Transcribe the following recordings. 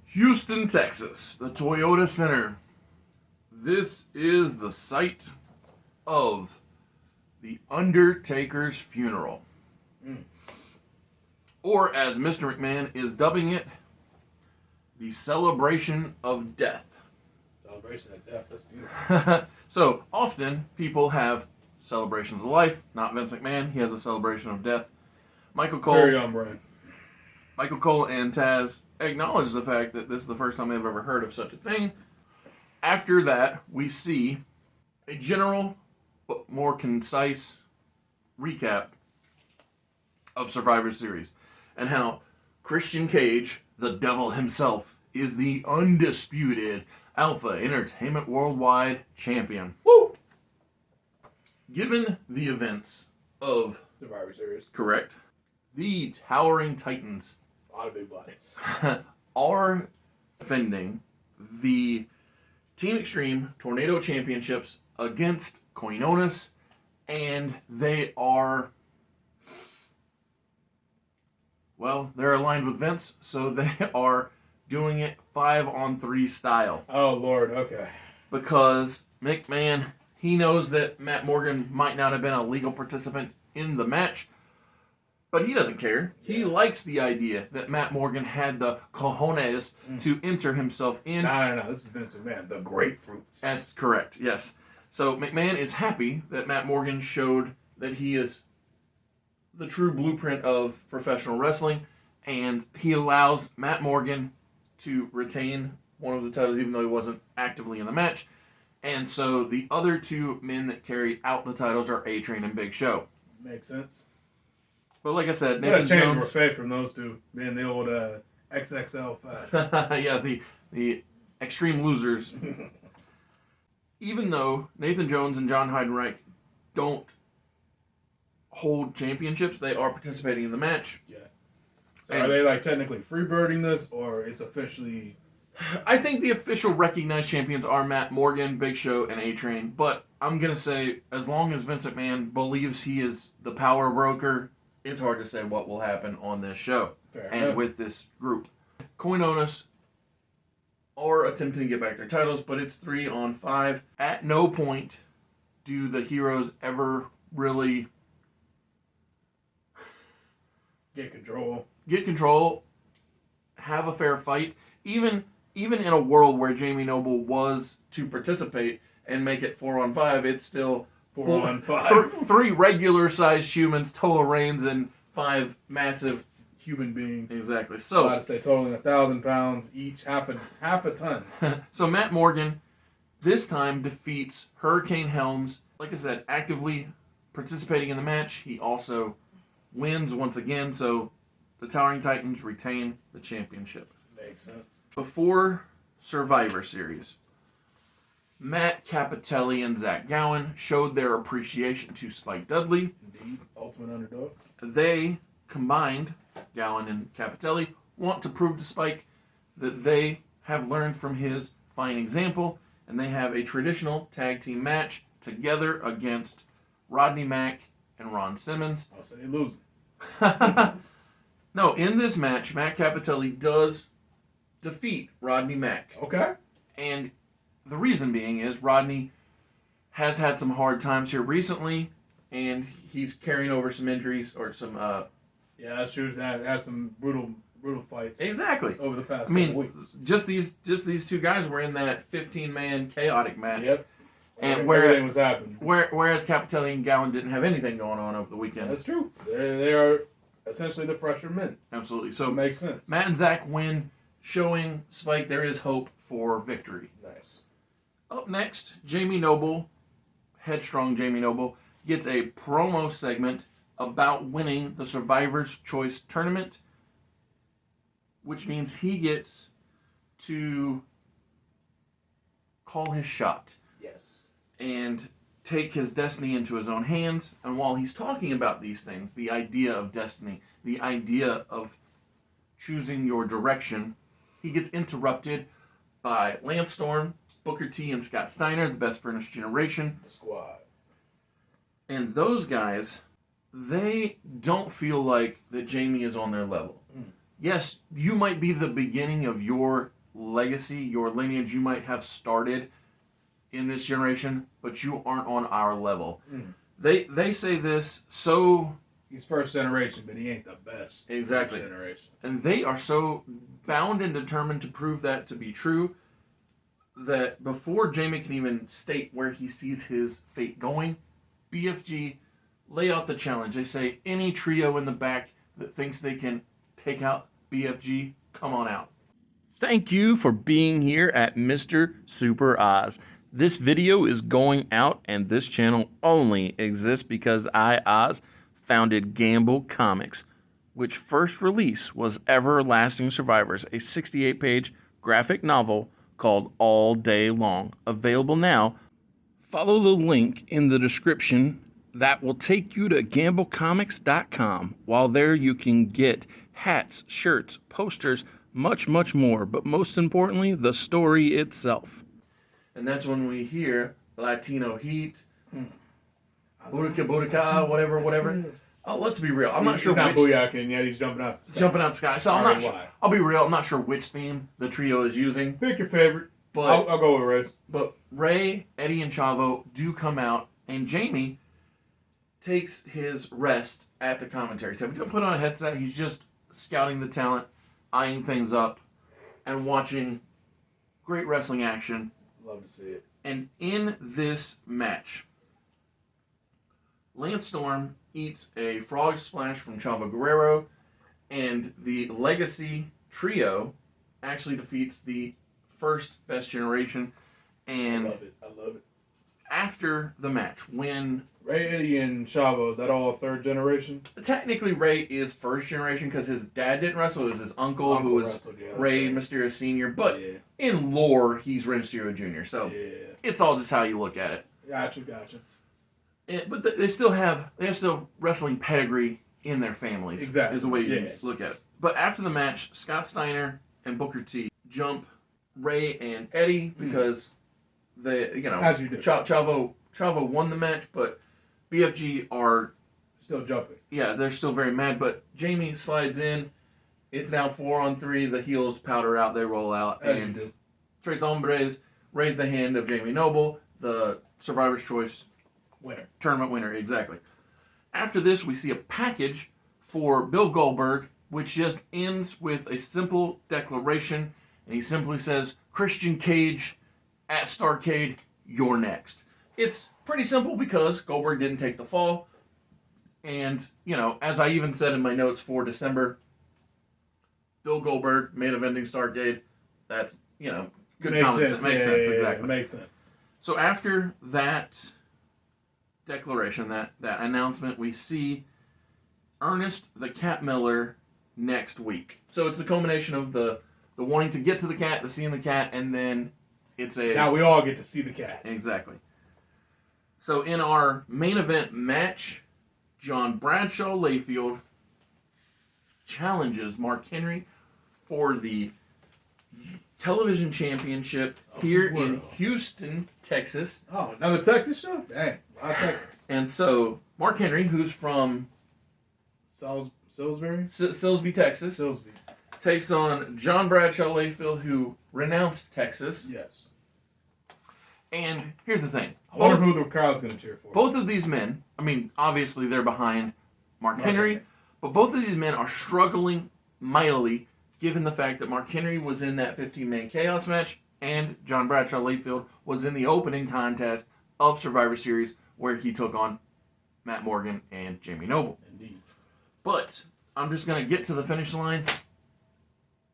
Houston, Texas, the Toyota Center. This is the site of the Undertaker's funeral. Or, as Mr. McMahon is dubbing it, the celebration of death. Celebration of death, that's beautiful. So, often people have celebrations of life. Not Vince McMahon, he has a celebration of death. Michael Cole. Very on brand. Michael Cole and Taz acknowledge the fact that this is the first time they've ever heard of such a thing. After that, we see a general but more concise recap of Survivor Series and how Christian Cage, the devil himself, is the undisputed Alpha Entertainment Worldwide Champion. Woo! Given the events of Survivor Series. Correct. The Towering Titans A lot of big bodies. are defending the Team Extreme Tornado Championships against Koinonis, and they are, well, they're aligned with Vince, so they are doing it 5-on-3 style. Oh, Lord, okay. Because McMahon, he knows that Matt Morgan might not have been a legal participant in the match, but he doesn't care. He likes the idea that Matt Morgan had the cojones to enter himself in. No. This is Vince McMahon, the grapefruits. That's correct, yes. So McMahon is happy that Matt Morgan showed that he is the true blueprint of professional wrestling, and he allows Matt Morgan to retain one of the titles even though he wasn't actively in the match. And so the other two men that carry out the titles are A-Train and Big Show. Makes sense. But like I said, What a Nathan change of Jones... fate from those two. Being the old XXL fat. yeah, the extreme losers. Even though Nathan Jones and John Heidenreich don't hold championships, they are participating in the match. Yeah. So are they like technically freebirding this, or it's officially... I think the official recognized champions are Matt Morgan, Big Show, and A-Train. But I'm going to say, as long as Vince McMahon believes he is the power broker, it's hard to say what will happen on this show Fair and enough. with this group. Koinonis are attempting to get back their titles, but it's 3-on-5. At no point do the heroes ever really Get control, have a fair fight. Even in a world where Jamie Noble was to participate and make it 4-on-5, it's still 4-on-5. 3 regular-sized humans, total reigns, and 5 massive Human beings. Exactly. I So, would say totaling 1,000 pounds each, half a ton. so Matt Morgan this time defeats Hurricane Helms. Like I said, actively participating in the match. He also wins once again. So the Towering Titans retain the championship. Makes sense. Before Survivor Series, Matt Cappotelli and Zach Gowen showed their appreciation to Spike Dudley. Indeed. Ultimate underdog. They combined, Gowen and Cappotelli, want to prove to Spike that they have learned from his fine example, and they have a traditional tag team match together against Rodney Mack and Ron Simmons. I'll say they lose. No, in this match, Matt Cappotelli does defeat Rodney Mack. Okay. And the reason being is Rodney has had some hard times here recently, and he's carrying over some injuries or some... Yeah, that's true. That has some brutal fights. Exactly. Over the past I mean, couple weeks. just these two guys were in that 15-man chaotic match. Yep. And everything was happening. Whereas Cappotelli and Gowen didn't have anything going on over the weekend. That's true. They are essentially the fresher men. Absolutely. So So it makes sense. Matt and Zach win, showing Spike there is hope for victory. Nice. Up next, Jamie Noble, headstrong Jamie Noble, gets a promo segment about winning the Survivor's Choice Tournament, which means he gets to call his shot Yes. and take his destiny into his own hands. And while he's talking about these things, the idea of destiny, the idea of choosing your direction, he gets interrupted by Lance Storm, Booker T and Scott Steiner, the best furnished generation. The Squad. And those guys, they don't feel like that Jamie is on their level. Yes, you might be the beginning of your legacy, your lineage you might have started in this generation, but you aren't on our level. They say this so... He's first generation, but he ain't the best. Exactly. First generation. And they are so bound and determined to prove that to be true that before Jamie can even state where he sees his fate going, BFG lay out the challenge. They say any trio in the back that thinks they can take out BFG, come on out. Thank you for being here at Mr. Super Oz. This video is going out, and this channel only exists because I, Oz, founded Gamble Comics, which first release was Everlasting Survivors, a 68-page graphic novel called All Day Long. Available now. Follow the link in the description that will take you to gamblecomics.com. While there, you can get hats, shirts, posters, much, much more, but most importantly, the story itself. And that's when we hear Latino Heat, Boudica, whatever. Oh, let's be real. I'm not sure He's not which... booyahking yet. He's jumping out the sky. Jumping out the sky. So I'm not sure. Why. I'll be real. I'm not sure which theme the trio is using. Pick your favorite. But I'll go with Ray's. But Ray, Eddie, and Chavo do come out, and Jamie takes his rest at the commentary table. He don't put on a headset. He's just scouting the talent, eyeing things up, and watching great wrestling action. Love to see it. And in this match, Lance Storm eats a frog splash from Chavo Guerrero, and the Legacy Trio actually defeats the first Best Generation. And I love it. I love it. After the match, when Ray, Eddie, and Chavo, is that all third generation? technically Ray is first generation because his dad didn't wrestle, it was his uncle who was wrestled, yeah, Ray right. Mysterio Sr., but Yeah. in lore, he's Rey Mysterio Jr., so Yeah. it's all just how you look at it. Gotcha. But they still have wrestling pedigree in their families. Exactly. Is the way you Yeah. look at it. But after the match, Scott Steiner and Booker T jump Ray and Eddie because As you do. Chavo won the match, but BFG are Still jumping. they're still very mad. But Jamie slides in. It's now 4-on-3. The heels powder out. They roll out, As you and do. Tres Hombres raise the hand of Jamie Noble, the Survivor's Choice Winner. tournament winner, exactly. After this, we see a package for Bill Goldberg, which just ends with a simple declaration, and he simply says, Christian Cage at Starrcade, you're next. It's pretty simple because Goldberg didn't take the fall, and, as I even said in my notes for December, Bill Goldberg, main eventing Starrcade, that's, good Makes common sense. sense. Makes sense, exactly. Makes sense. So after that declaration, that announcement, we see Ernest the Cat Miller next week. So it's the culmination of the wanting to get to the cat, the seeing the cat, and then it's a... Now we all get to see the cat. Exactly. So in our main event match, John Bradshaw Layfield challenges Mark Henry for the television championship here in Houston, Texas. Oh, another Texas show? Dang, a lot of Texas. And so Mark Henry, who's from Salisbury? Silsbee, Texas, Silsbee. takes on John Bradshaw Layfield, who renounced Texas. Yes. And here's the thing. I wonder who the crowd's going to cheer for. Both of these men, obviously they're behind Mark Henry, but both of these men are struggling mightily given the fact that Mark Henry was in that 15-man Chaos match and John Bradshaw Layfield was in the opening contest of Survivor Series where he took on Matt Morgan and Jamie Noble. Indeed. But I'm just going to get to the finish line.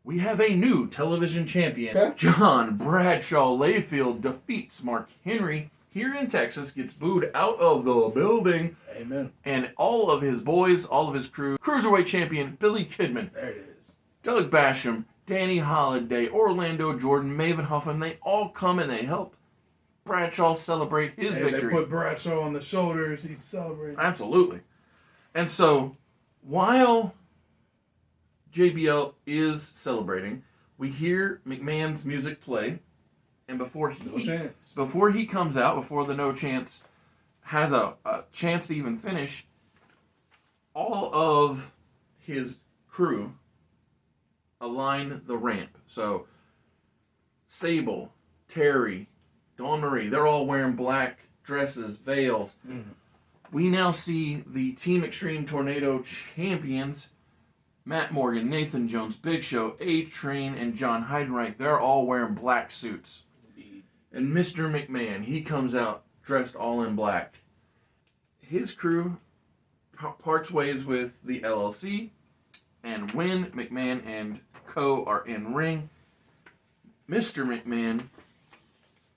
We have a new television champion. Okay. John Bradshaw Layfield defeats Mark Henry here in Texas, gets booed out of the building. Amen. And all of his boys, all of his crew, Cruiserweight champion Billy Kidman, There it is. Doug Basham, Danny Holiday, Orlando Jordan, Maven Huffman, they all come and they help Bradshaw celebrate his victory. They put Bradshaw on the shoulders. He's celebrating. Absolutely. And so, while JBL is celebrating, we hear McMahon's music play, And before No chance. he comes out, before the No Chance has a chance to even finish, all of his crew align the ramp. So Sable, Terry, Dawn Marie, they're all wearing black dresses, veils. Mm-hmm. We now see the Team Extreme Tornado champions, Matt Morgan, Nathan Jones, Big Show, A-Train, and John Heidenreich. They're all wearing black suits. Indeed. And Mr. McMahon, he comes out dressed all in black. His crew parts ways with the LLC, and when McMahon and Co. are in ring, Mr. McMahon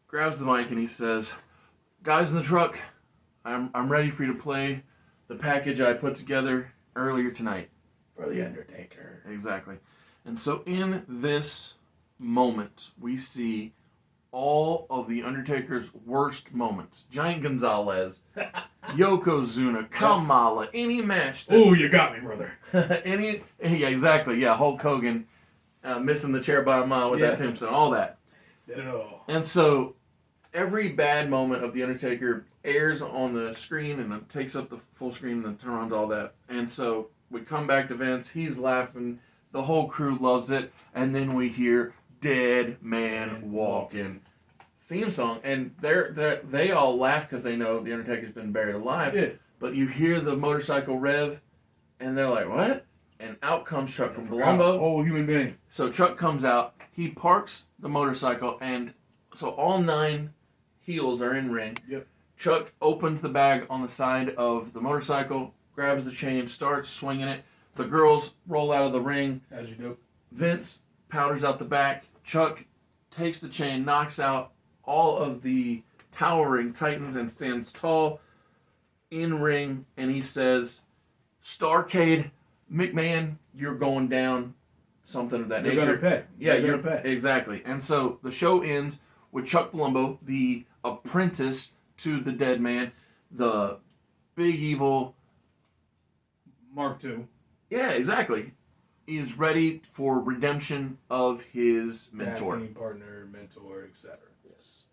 grabs the mic and he says, "Guys in the truck, I'm ready for you to play the package I put together earlier tonight." For the Undertaker. Exactly. And so in this moment, we see all of the Undertaker's worst moments. Giant Gonzalez, Yokozuna, Kamala, any match. Oh, you got me, brother. Yeah, exactly. Yeah, Hulk Hogan missing the chair by a mile with that tombstone, all that. Did it all. And so every bad moment of the Undertaker airs on the screen and it takes up the full screen and then turns on all that. And so we come back to Vince. He's laughing. The whole crew loves it. And then we hear Dead Man Walking theme song. And they all laugh because they know the Undertaker's been buried alive. Yeah. But you hear the motorcycle rev and they're like, what? And out comes Chuck from Colombo. Whole human being. So Chuck comes out. He parks the motorcycle. And so all 9 heels are in ring. Yep. Chuck opens the bag on the side of the motorcycle, grabs the chain, starts swinging it. The girls roll out of the ring. As you do. Vince powders out the back. Chuck takes the chain, knocks out all of the towering titans and stands tall in ring. And he says, "Starcade, McMahon, you're going down." Something of that nature. You're going to pay. Yeah, you're going to pay. Exactly. And so the show ends with Chuck Palumbo, the apprentice to the dead man, the big evil Mark II. Yeah, exactly. Is ready for redemption of his mentor. Team partner, mentor, etc. Yes.